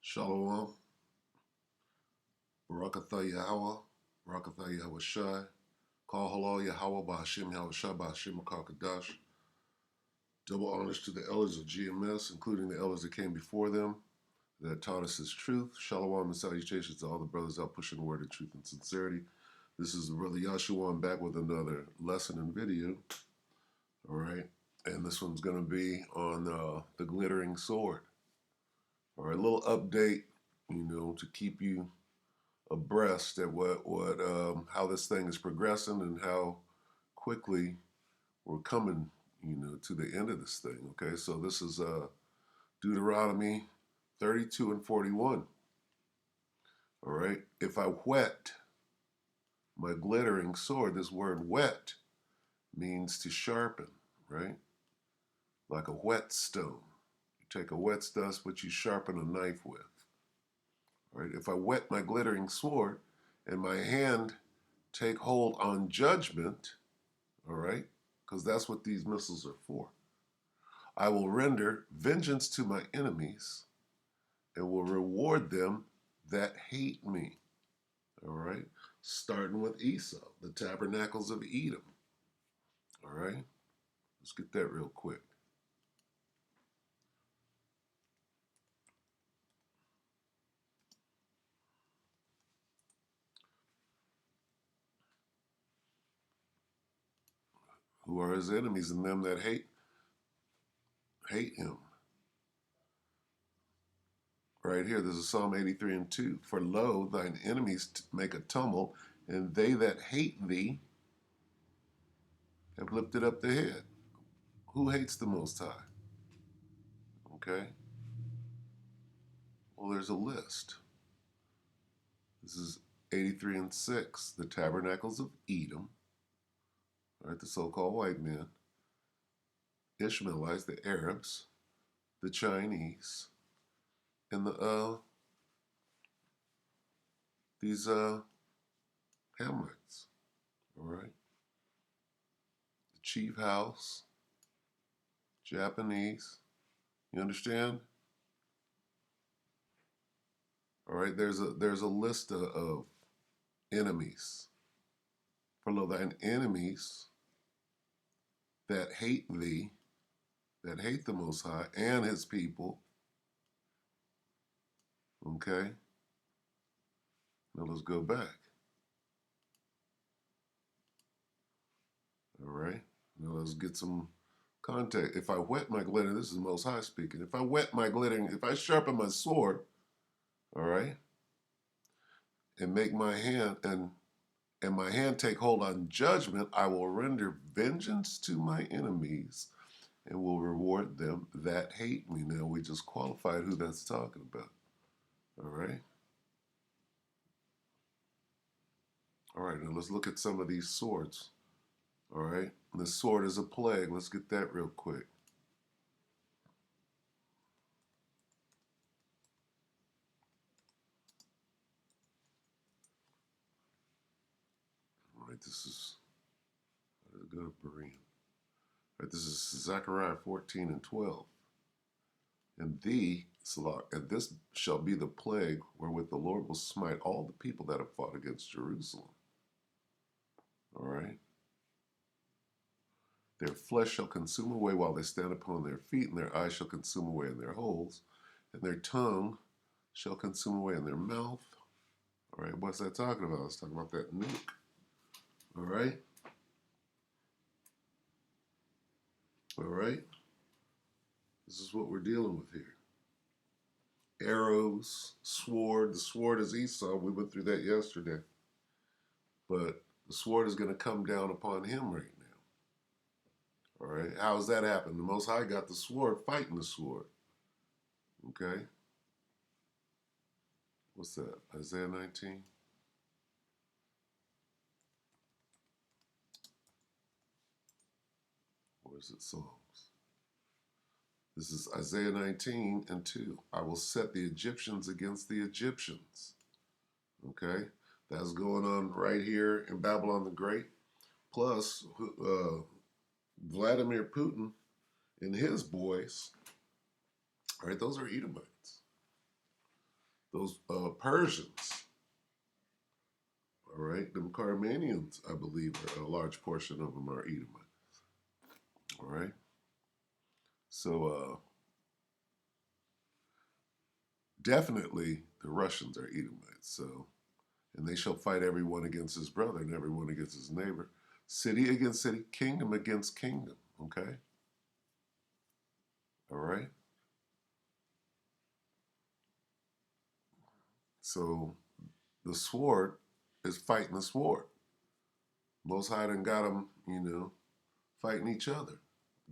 Shalom, Barakatha Yahweh, Barakatha Yahweh Shai, Call Halal Yahweh, Bahashim Yahweh Shai, Bahashim Makakadash. Double honors to the elders of GMS, including the elders that came before them, that taught us His truth. Shalom and salutations to all the brothers out pushing the word of truth and sincerity. This is the brother Yahshua. I'm back with another lesson and video. All right, and this one's going to be on the glittering sword. All right, a little update, to keep you abreast at what how this thing is progressing and how quickly we're coming, to the end of this thing. Okay, so this is Deuteronomy 32 and 41. All right, if I whet my glittering sword, this word whet means to sharpen, right? Like a whetstone. You take a whetstone, that's what you sharpen a knife with. All right, if I whet my glittering sword and my hand take hold on judgment, all right, because that's what these missiles are for. I will render vengeance to my enemies and will reward them that hate me. All right, starting with Esau, the tabernacles of Edom. All right, let's get that real quick. Who are his enemies and them that hate him? Right here, this is Psalm 83 and 2. For lo, thine enemies make a tumult, and they that hate thee have lifted up the head. Who hates the Most High? Okay. Well, there's a list. This is 83 and 6. The tabernacles of Edom, right? The so-called white men, Ishmaelites, the Arabs, the Chinese, and these Hamites, all right? The chief house, Japanese. You understand? All right. There's a list of enemies. For lo, thine enemies that hate thee, that hate the Most High and His people. Okay. Now let's go back. All right. Now let's get some context. If I whet my glittering, this is Most High speaking. If I whet my glittering, if I sharpen my sword, all right, and make my hand and my hand take hold on judgment, I will render vengeance to my enemies and will reward them that hate me. Now we just qualified who that's talking about. All right. All right, now let's look at some of these swords. All right. The sword is a plague. Let's get that real quick. All right, this is go to Berean. All right, this is Zechariah 14 and 12. And thee, Salah, and this shall be the plague wherewith the Lord will smite all the people that have fought against Jerusalem. All right. Their flesh shall consume away while they stand upon their feet, and their eyes shall consume away in their holes, and their tongue shall consume away in their mouth. All right, what's that talking about? It's talking about that nuke. All right. All right. This is what we're dealing with here. Arrows, sword. The sword is Esau. We went through that yesterday. But the sword is going to come down upon him right now. All right. How does that happen? The Most High got the sword fighting the sword. Okay. What's that? Isaiah 19? Or is it Psalms? This is Isaiah 19 and 2. I will set the Egyptians against the Egyptians. Okay. That's going on right here in Babylon the Great. Plus, Vladimir Putin and his boys, all right, those are Edomites. those Persians. All right, them Carmanians, I believe, a large portion of them are Edomites. All right, so definitely the Russians are Edomites. So, and they shall fight everyone against his brother and everyone against his neighbor, city against city, kingdom against kingdom. Okay, all right. So the sword is fighting the sword. Most High done got them, fighting each other,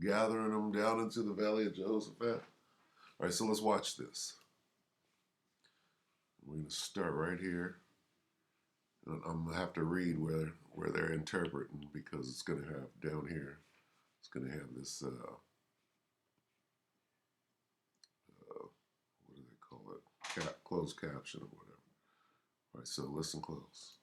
gathering them down into the valley of Jehoshaphat. All right, so let's watch this. We're going to start right here. I'm going to have to read where they're interpreting because it's going to have down here, it's going to have this, what do they call it? Closed caption or whatever. All right, so listen close.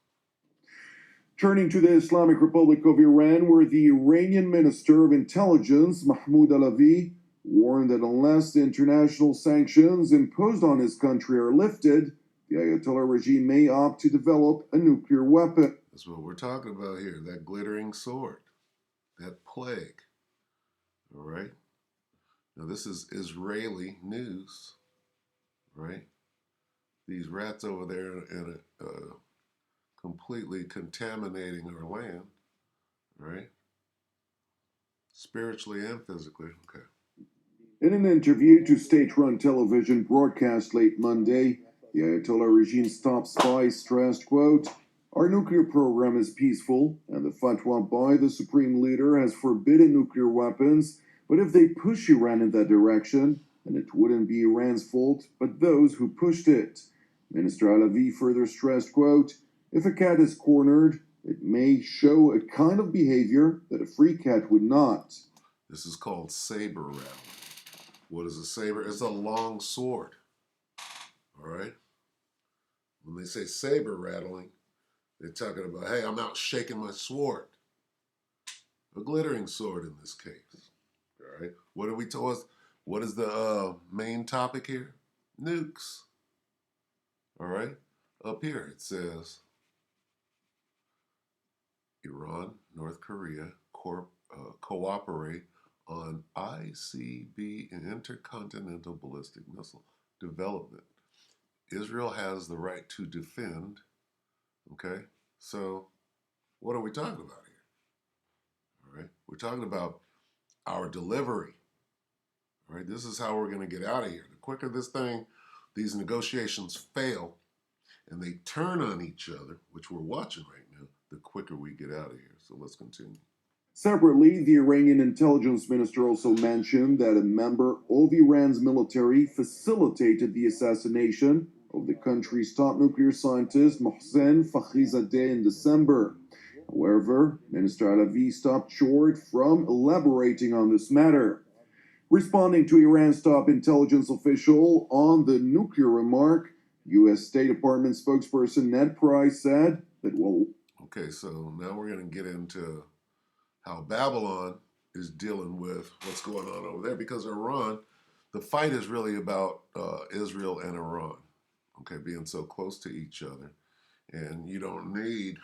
Turning to the Islamic Republic of Iran, where the Iranian Minister of Intelligence, Mahmoud Alavi, warned that unless the international sanctions imposed on his country are lifted, the Ayatollah regime may opt to develop a nuclear weapon. That's what we're talking about here, that glittering sword, that plague. All right? Now, this is Israeli news, right? These rats over there in completely contaminating our land, right? Spiritually and physically. Okay. In an interview to state-run television broadcast late Monday, the Ayatollah regime's top spy stressed, quote, "Our nuclear program is peaceful, and the fatwa by the supreme leader has forbidden nuclear weapons, but if they push Iran in that direction, then it wouldn't be Iran's fault, but those who pushed it." Minister Alavi further stressed, quote, "If a cat is cornered, it may show a kind of behavior that a free cat would not." This is called saber rattling. What is a saber? It's a long sword. All right? When they say saber rattling, they're talking about, hey, I'm out shaking my sword. A glittering sword in this case. All right? What are we told? What is the main topic here? Nukes. All right? Up here it says Iran, North Korea cooperate on ICB and intercontinental ballistic missile development. Israel has the right to defend. Okay? So, what are we talking about here? All right? We're talking about our delivery. All right? This is how we're going to get out of here. The quicker these negotiations fail, and they turn on each other, which we're watching right now, the quicker we get out of here. So let's continue. Separately, the Iranian intelligence minister also mentioned that a member of Iran's military facilitated the assassination of the country's top nuclear scientist, Mohsen Fakhrizadeh, in December. However, Minister Alavi stopped short from elaborating on this matter. Responding to Iran's top intelligence official on the nuclear remark, U.S. State Department spokesperson Ned Price said that, Okay, so now we're going to get into how Babylon is dealing with what's going on over there, because Iran, the fight is really about Israel and Iran, okay, being so close to each other. And you don't need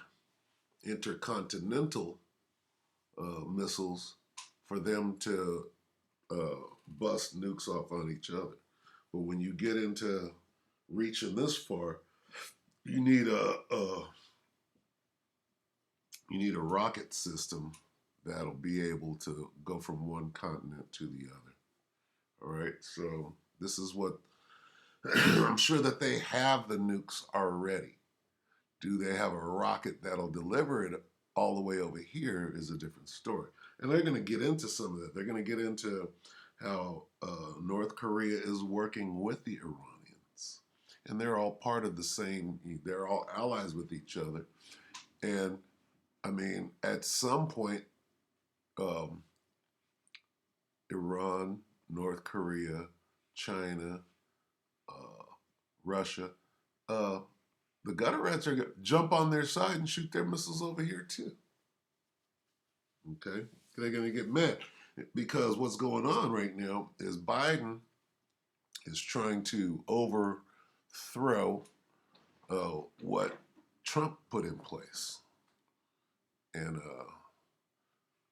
intercontinental missiles for them to bust nukes off on each other. But when you get into reaching this far, you need a rocket system that'll be able to go from one continent to the other. All right, so this is what I'm sure that they have the nukes already. Do they have a rocket that'll deliver it all the way over here is a different story. And they're going to get into some of that. They're going to get into how North Korea is working with the Iranians. And they're all part of the same, they're all allies with each other. And I mean, at some point, Iran, North Korea, China, Russia, the gutter rats are going to jump on their side and shoot their missiles over here too. Okay? They're going to get mad because what's going on right now is Biden is trying to overthrow throw what Trump put in place. And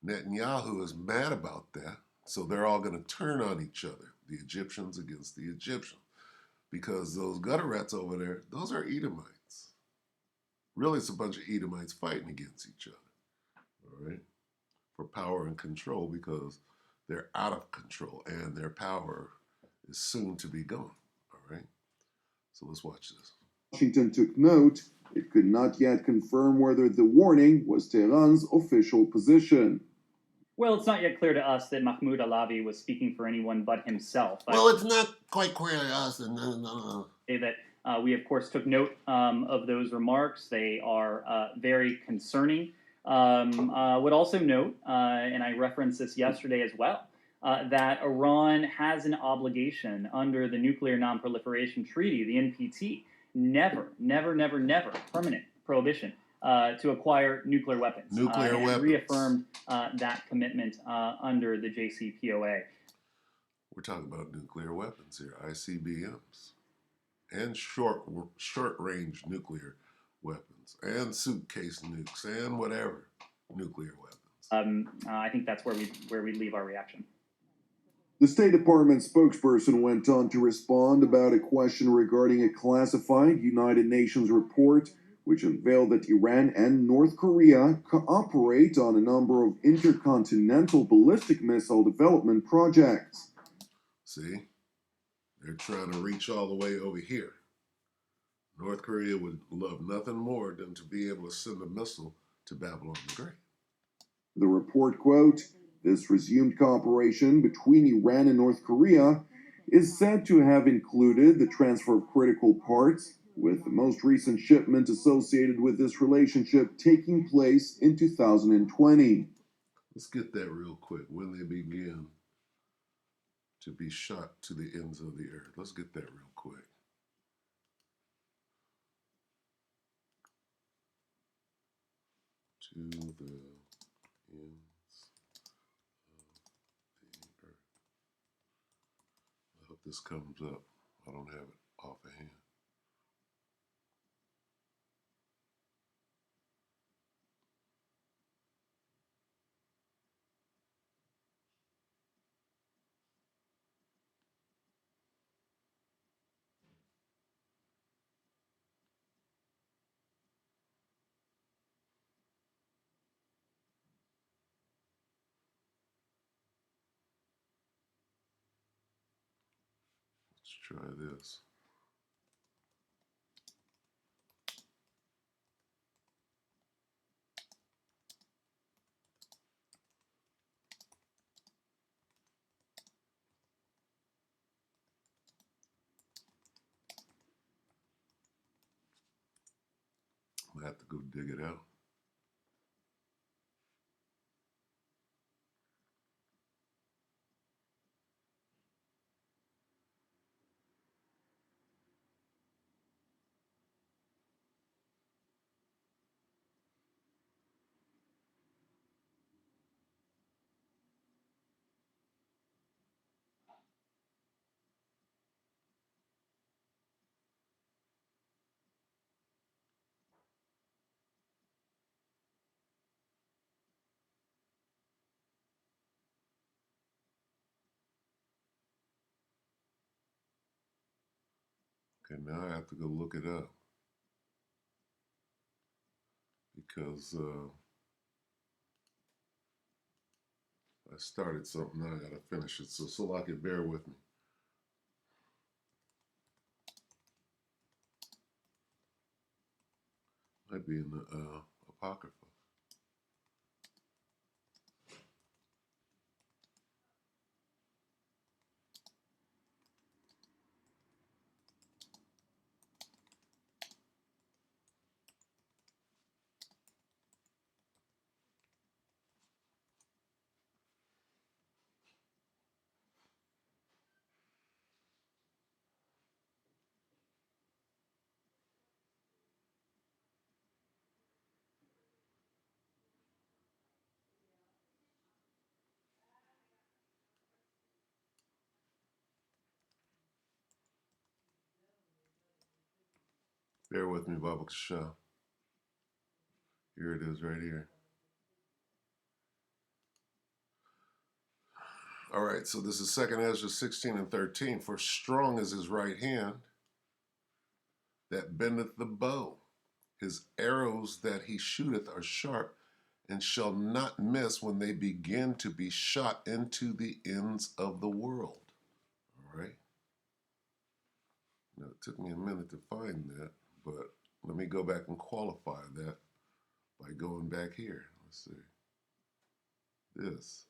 Netanyahu is mad about that. So they're all going to turn on each other, the Egyptians against the Egyptians. Because those gutter rats over there, those are Edomites. Really, it's a bunch of Edomites fighting against each other, all right, for power and control because they're out of control and their power is soon to be gone, all right? So let's watch this. Washington took note, it could not yet confirm whether the warning was Tehran's official position. Well, it's not yet clear to us that Mahmoud Alavi was speaking for anyone but himself. Well, it's not quite clear to us. That we, of course, took note of those remarks. They are very concerning. Would also note, and I referenced this yesterday as well, that Iran has an obligation under the Nuclear Non-Proliferation Treaty, the NPT, never, permanent prohibition to acquire nuclear weapons. And reaffirmed that commitment under the JCPOA. We're talking about nuclear weapons here, ICBMs, and short-range nuclear weapons, and suitcase nukes, and whatever nuclear weapons. I think that's where we leave our reaction. The State Department spokesperson went on to respond about a question regarding a classified United Nations report which unveiled that Iran and North Korea cooperate on a number of intercontinental ballistic missile development projects. See, they're trying to reach all the way over here. North Korea would love nothing more than to be able to send a missile to Babylon the Great. The report, quote, this resumed cooperation between Iran and North Korea is said to have included the transfer of critical parts, with the most recent shipment associated with this relationship taking place in 2020. Let's get that real quick. When they begin to be shot to the ends of the earth. Let's get that real quick. To the ends of the earth. I hope this comes up. I don't have it offhand. Let's try this. I have to go dig it out. Okay, now I have to go look it up because I started something, now I gotta finish it. So I can bear with me. Might be in the Apocrypha. Bear with me, Baba Kasha. Here it is right here. All right, so this is 2nd Ezra 16 and 13. For strong is his right hand that bendeth the bow. His arrows that he shooteth are sharp, and shall not miss when they begin to be shot into the ends of the world. All right. Now, it took me a minute to find that, but let me go back and qualify that by going back here. Let's see. This.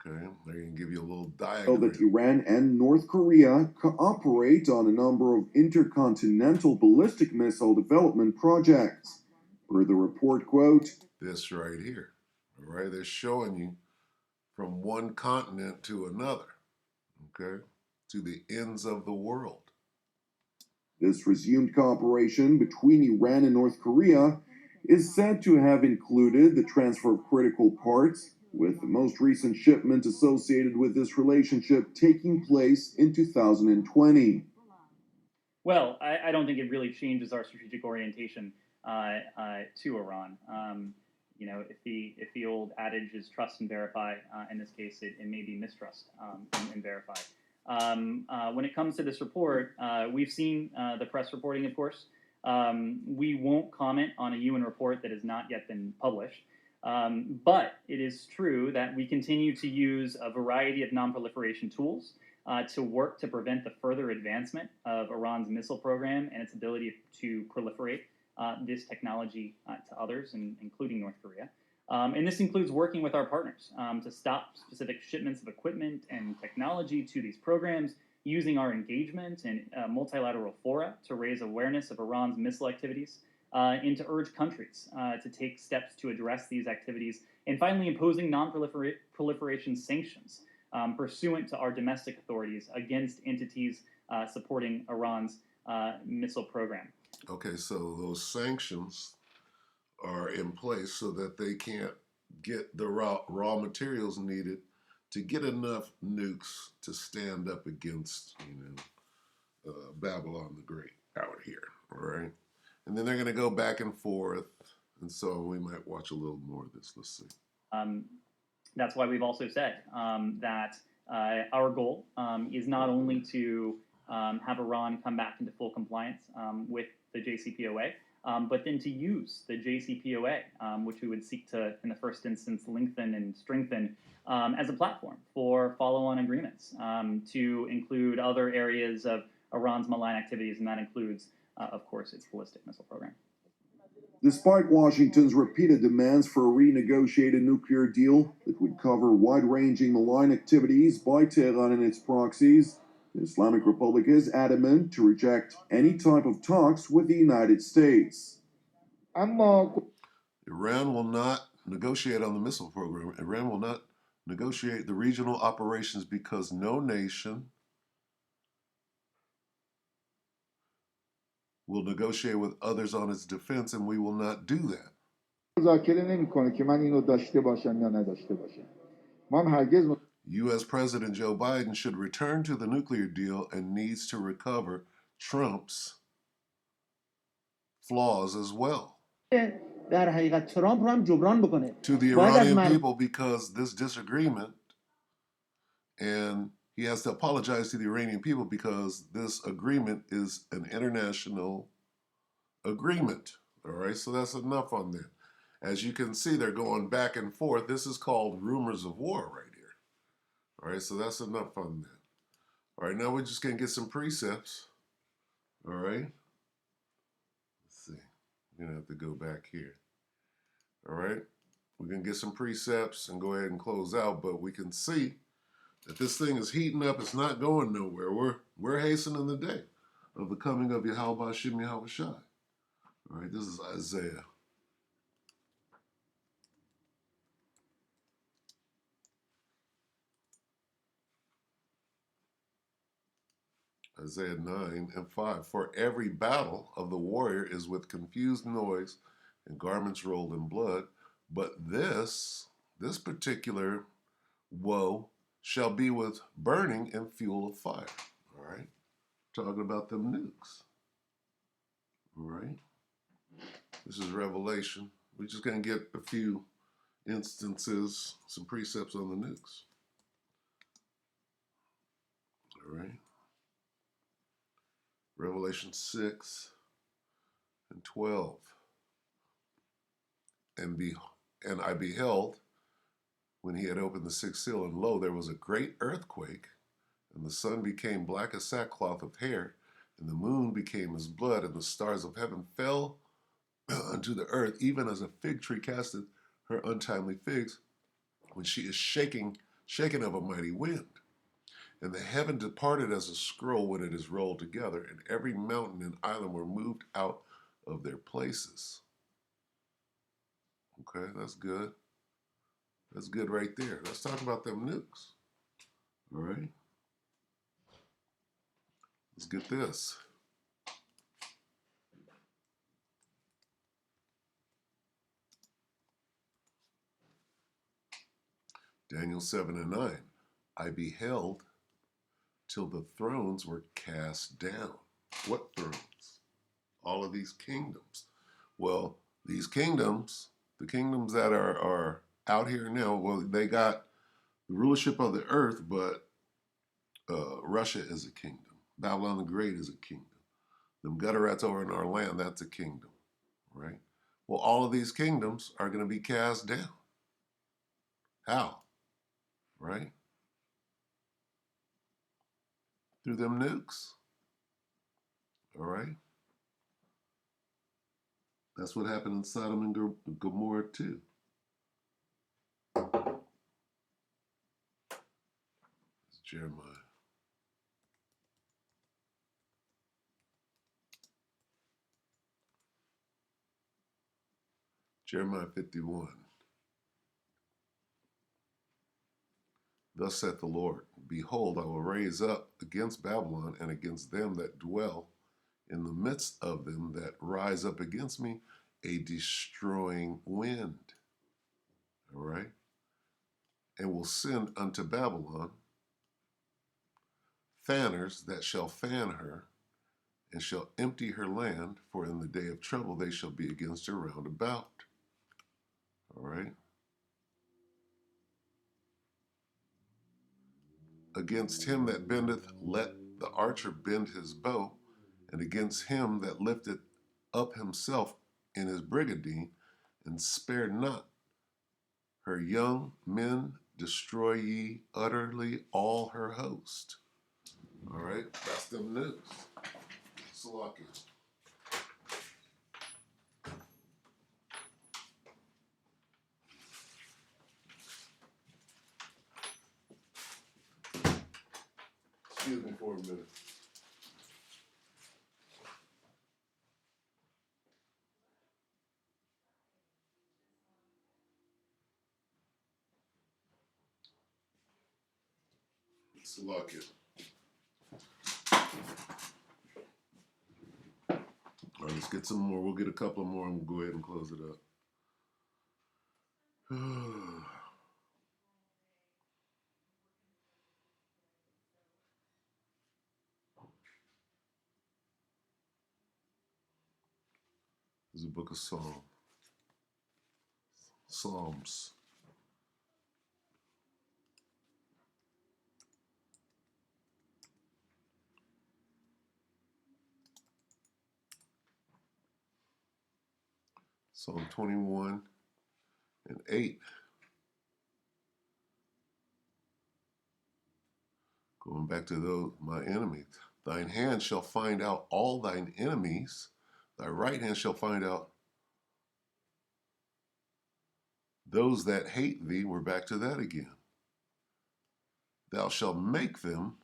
Okay, they're going to give you a little diagram. That Iran and North Korea cooperate on a number of intercontinental ballistic missile development projects. Per the report, quote, this right here. All right, they're showing you from one continent to another, okay, to the ends of the world. This resumed cooperation between Iran and North Korea is said to have included the transfer of critical parts, with the most recent shipment associated with this relationship taking place in 2020. Well, I don't think it really changes our strategic orientation to Iran. You know, if the old adage is trust and verify, in this case, it may be mistrust and verify. When it comes to this report, we've seen the press reporting, of course. We won't comment on a UN report that has not yet been published. But it is true that we continue to use a variety of non-proliferation tools to work to prevent the further advancement of Iran's missile program and its ability to proliferate this technology to others, including North Korea. And this includes working with our partners to stop specific shipments of equipment and technology to these programs, using our engagement in multilateral fora to raise awareness of Iran's missile activities, and to urge countries to take steps to address these activities, and finally imposing non-proliferation sanctions pursuant to our domestic authorities against entities supporting Iran's missile program. Okay, so those sanctions are in place so that they can't get the raw materials needed to get enough nukes to stand up against, Babylon the Great out here, all right? And then they're going to go back and forth, and so we might watch a little more of this. Let's see. That's why we've also said that our goal is not only to have Iran come back into full compliance with the JCPOA, but then to use the JCPOA, which we would seek to, in the first instance, lengthen and strengthen as a platform for follow-on agreements to include other areas of Iran's malign activities, and that includes, of course, its ballistic missile program. Despite Washington's repeated demands for a renegotiated nuclear deal that would cover wide-ranging malign activities by Tehran and its proxies, the Islamic Republic is adamant to reject any type of talks with the United States. Iran will not negotiate on the missile program. Iran will not negotiate the regional operations because no nation will negotiate with others on its defense, and we will not do that. U.S. President Joe Biden should return to the nuclear deal and needs to recover Trump's flaws as well. To the Iranian people, because this disagreement, and he has to apologize to the Iranian people because this agreement is an international agreement. All right, so that's enough on that. As you can see, they're going back and forth. This is called rumors of war right here. All right, so that's enough on that. All right, now we're just going to get some precepts. All right. Let's see. We're going to have to go back here. All right. We're going to get some precepts and go ahead and close out, but we can see that this thing is heating up. It's not going nowhere. We're hastening the day of the coming of Yahweh Hashem Yahweh Shai. All right, this is Isaiah. Isaiah 9 and 5. For every battle of the warrior is with confused noise and garments rolled in blood, but this particular woe shall be with burning and fuel of fire. All right. talking about them nukes. All right. This is Revelation. We're just going to get a few instances, some precepts on the nukes. All right. Revelation 6 and 12. And I beheld when he had opened the sixth seal, and lo, there was a great earthquake, and the sun became black as sackcloth of hair, and the moon became as blood, and the stars of heaven fell unto the earth, even as a fig tree casteth her untimely figs when she is shaken of a mighty wind. And the heaven departed as a scroll when it is rolled together, and every mountain and island were moved out of their places. Okay, that's good. That's good right there. Let's talk about them nukes. All right. Let's get this. Daniel 7 and 9. I beheld till the thrones were cast down. What thrones? All of these kingdoms. Well, these kingdoms, the kingdoms that are out here now, well, they got the rulership of the earth, but Russia is a kingdom. Babylon the Great is a kingdom. Them gutter rats over in our land, that's a kingdom, right? Well, all of these kingdoms are going to be cast down. How? Right? Through them nukes. All right? That's what happened in Sodom and Gomorrah too. It's Jeremiah. Jeremiah 51. Thus saith the Lord, behold, I will raise up against Babylon and against them that dwell in the midst of them that rise up against me a destroying wind. All right? And will send unto Babylon fanners that shall fan her, and shall empty her land, for in the day of trouble they shall be against her round about. All right? Against him that bendeth, let the archer bend his bow, and against him that lifteth up himself in his brigandine, and spare not her young men, destroy ye utterly all her host. All right, that's them news. Salakia. Excuse me for a minute. Salakia. All right, let's get some more. We'll get a couple more and we'll go ahead and close it up. This is a book of Psalms. Psalm 21 and 8. Going back to those, my enemies. Thine hand shall find out all thine enemies. Thy right hand shall find out those that hate thee. We're back to that again. Thou shalt make them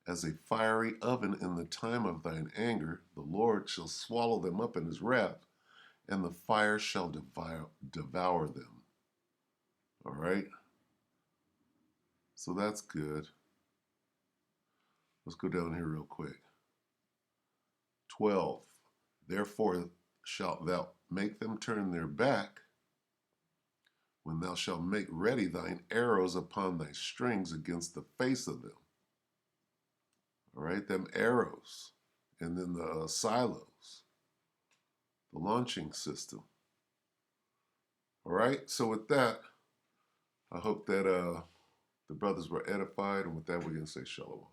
as a fiery oven in the time of thine anger. The Lord shall swallow them up in his wrath, and the fire shall devour them. All right? So that's good. Let's go down here real quick. 12. Therefore shalt thou make them turn their back, when thou shalt make ready thine arrows upon thy strings against the face of them. All right, them arrows, and then the silos, the launching system. All right, so with that, I hope that the brothers were edified, and with that, we're going to say shalom.